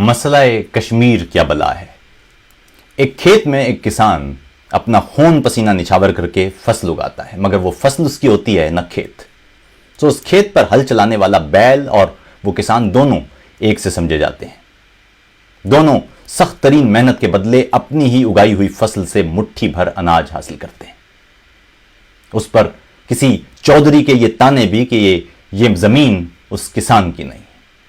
مسئلہ کشمیر کیا بلا ہے۔ ایک کھیت میں ایک کسان اپنا خون پسینہ نچھاور کر کے فصل اگاتا ہے، مگر وہ فصل اس کی ہوتی ہے نہ کھیت۔ تو اس کھیت پر ہل چلانے والا بیل اور وہ کسان دونوں ایک سے سمجھے جاتے ہیں۔ دونوں سخت ترین محنت کے بدلے اپنی ہی اگائی ہوئی فصل سے مٹھی بھر اناج حاصل کرتے ہیں۔ اس پر کسی چودھری کے یہ تانے بھی کہ یہ زمین اس کسان کی نہیں۔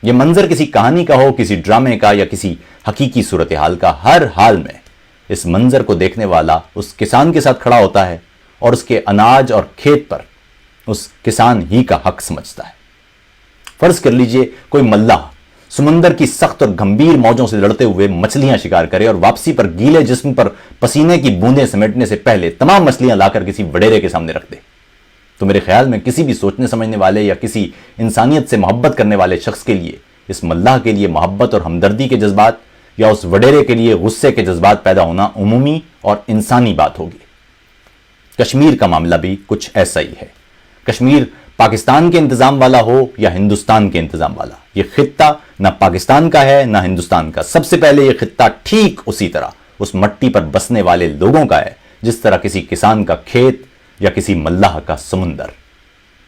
یہ منظر کسی کہانی کا ہو، کسی ڈرامے کا یا کسی حقیقی صورتحال کا، ہر حال میں اس منظر کو دیکھنے والا اس کسان کے ساتھ کھڑا ہوتا ہے اور اس کے اناج اور کھیت پر اس کسان ہی کا حق سمجھتا ہے۔ فرض کر لیجئے کوئی ملاح سمندر کی سخت اور گھمبیر موجوں سے لڑتے ہوئے مچھلیاں شکار کرے اور واپسی پر گیلے جسم پر پسینے کی بوندیں سمیٹنے سے پہلے تمام مچھلیاں لا کر کسی وڈیرے کے سامنے رکھ دے، تو میرے خیال میں کسی بھی سوچنے سمجھنے والے یا کسی انسانیت سے محبت کرنے والے شخص کے لیے اس ملاح کے لیے محبت اور ہمدردی کے جذبات یا اس وڈیرے کے لیے غصے کے جذبات پیدا ہونا عمومی اور انسانی بات ہوگی۔ کشمیر کا معاملہ بھی کچھ ایسا ہی ہے۔ کشمیر پاکستان کے انتظام والا ہو یا ہندوستان کے انتظام والا، یہ خطہ نہ پاکستان کا ہے نہ ہندوستان کا۔ سب سے پہلے یہ خطہ ٹھیک اسی طرح اس مٹی پر بسنے والے لوگوں کا ہے جس طرح کسی کسان کا کھیت یا کسی ملاح کا سمندر۔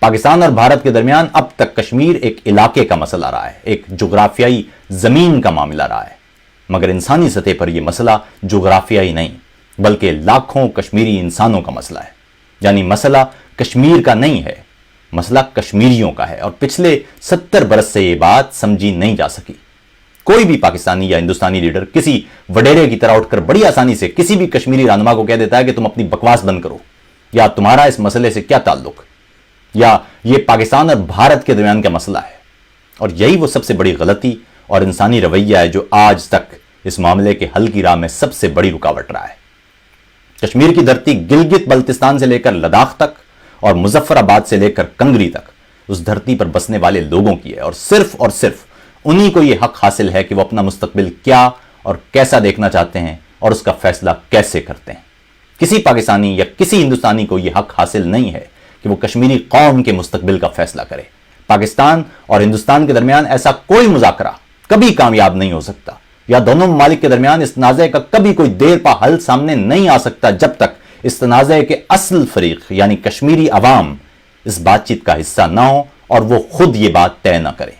پاکستان اور بھارت کے درمیان اب تک کشمیر ایک علاقے کا مسئلہ رہا ہے، ایک جغرافیائی زمین کا معاملہ رہا ہے، مگر انسانی سطح پر یہ مسئلہ جغرافیائی نہیں بلکہ لاکھوں کشمیری انسانوں کا مسئلہ ہے۔ یعنی مسئلہ کشمیر کا نہیں ہے، مسئلہ کشمیریوں کا ہے، اور پچھلے 70 برس سے یہ بات سمجھی نہیں جا سکی۔ کوئی بھی پاکستانی یا ہندوستانی لیڈر کسی وڈیرے کی طرح اٹھ کر بڑی آسانی سے کسی بھی کشمیری رہنما کو کہہ دیتا ہے کہ تم اپنی بکواس بند کرو، یا تمہارا اس مسئلے سے کیا تعلق، یا یہ پاکستان اور بھارت کے درمیان کا مسئلہ ہے۔ اور یہی وہ سب سے بڑی غلطی اور انسانی رویہ ہے جو آج تک اس معاملے کے حل کی راہ میں سب سے بڑی رکاوٹ رہا ہے۔ کشمیر کی دھرتی گلگت بلتستان سے لے کر لداخ تک اور مظفر آباد سے لے کر کنگری تک اس دھرتی پر بسنے والے لوگوں کی ہے، اور صرف انہی کو یہ حق حاصل ہے کہ وہ اپنا مستقبل کیا اور کیسا دیکھنا چاہتے ہیں اور اس کا فیصلہ کیسے کرتے ہیں۔ کسی پاکستانی یا کسی ہندوستانی کو یہ حق حاصل نہیں ہے کہ وہ کشمیری قوم کے مستقبل کا فیصلہ کرے۔ پاکستان اور ہندوستان کے درمیان ایسا کوئی مذاکرہ کبھی کامیاب نہیں ہو سکتا، یا دونوں ممالک کے درمیان اس تنازع کا کبھی کوئی دیر پا حل سامنے نہیں آ سکتا جب تک اس تنازع کے اصل فریق یعنی کشمیری عوام اس بات چیت کا حصہ نہ ہو اور وہ خود یہ بات طے نہ کرے۔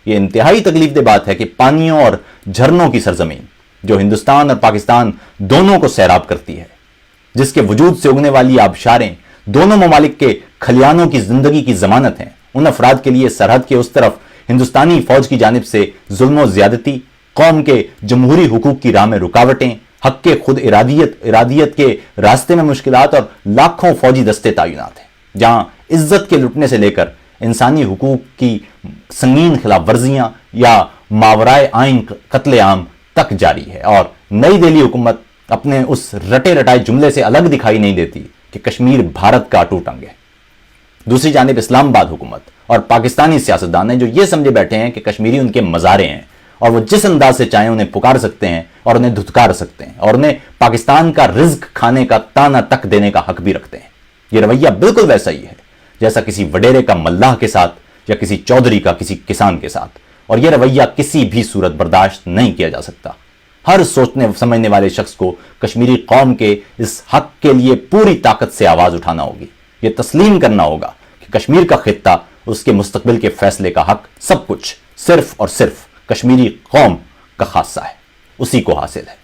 یہ انتہائی تکلیف دہ بات ہے کہ پانیوں اور جھرنوں کی سرزمین جو ہندوستان اور پاکستان دونوں کو سیراب کرتی ہے، جس کے وجود سے اگنے والی آبشاریں دونوں ممالک کے کھلیانوں کی زندگی کی ضمانت ہیں، ان افراد کے لیے سرحد کے اس طرف ہندوستانی فوج کی جانب سے ظلم و زیادتی، قوم کے جمہوری حقوق کی راہ میں رکاوٹیں، حق کے خود ارادیت کے راستے میں مشکلات اور لاکھوں فوجی دستے تعینات ہیں، جہاں عزت کے لٹنے سے لے کر انسانی حقوق کی سنگین خلاف ورزیاں یا ماورائے آئین قتل عام تک جاری ہے، اور نئی دہلی حکومت اپنے اس رٹے رٹائے جملے سے الگ دکھائی نہیں دیتی کہ کشمیر بھارت کا اٹوٹ انگ ہے۔ دوسری جانب اسلام آباد حکومت اور پاکستانی سیاستدان ہیں جو یہ سمجھے بیٹھے ہیں کہ کشمیری ان کے مزارے ہیں اور وہ جس انداز سے چاہیں انہیں پکار سکتے ہیں اور انہیں دھتکار سکتے ہیں، اور انہیں پاکستان کا رزق کھانے کا تانا تک دینے کا حق بھی رکھتے ہیں۔ یہ رویہ بالکل ویسا ہی ہے جیسا کسی وڈیرے کا ملاح کے ساتھ یا کسی چودھری کا کسی کسان کے ساتھ، اور یہ رویہ کسی بھی صورت برداشت نہیں کیا جا سکتا۔ ہر سوچنے سمجھنے والے شخص کو کشمیری قوم کے اس حق کے لیے پوری طاقت سے آواز اٹھانا ہوگی۔ یہ تسلیم کرنا ہوگا کہ کشمیر کا خطہ، اس کے مستقبل کے فیصلے کا حق، سب کچھ صرف اور صرف کشمیری قوم کا خاصہ ہے، اسی کو حاصل ہے۔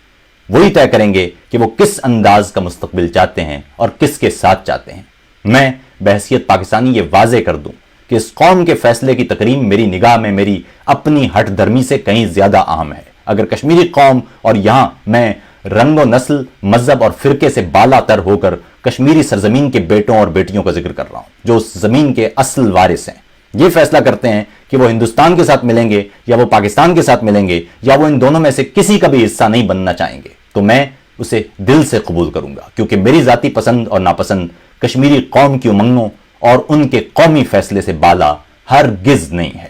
وہی طے کریں گے کہ وہ کس انداز کا مستقبل چاہتے ہیں اور کس کے ساتھ چاہتے ہیں۔ میں بحیثیت پاکستانی یہ واضح کر دوں کہ اس قوم کے فیصلے کی تقریم میری نگاہ میں میری اپنی ہٹ دھرمی سے کہیں زیادہ اہم ہے۔ اگر کشمیری قوم، اور یہاں میں رنگ و نسل، مذہب اور فرقے سے بالا تر ہو کر کشمیری سرزمین کے بیٹوں اور بیٹیوں کا ذکر کر رہا ہوں جو اس زمین کے اصل وارث ہیں، یہ فیصلہ کرتے ہیں کہ وہ ہندوستان کے ساتھ ملیں گے یا وہ پاکستان کے ساتھ ملیں گے یا وہ ان دونوں میں سے کسی کا بھی حصہ نہیں بننا چاہیں گے، تو میں اسے دل سے قبول کروں گا، کیونکہ میری ذاتی پسند اور ناپسند کشمیری قوم کی امنگوں اور ان کے قومی فیصلے سے بالا ہرگز نہیں ہے۔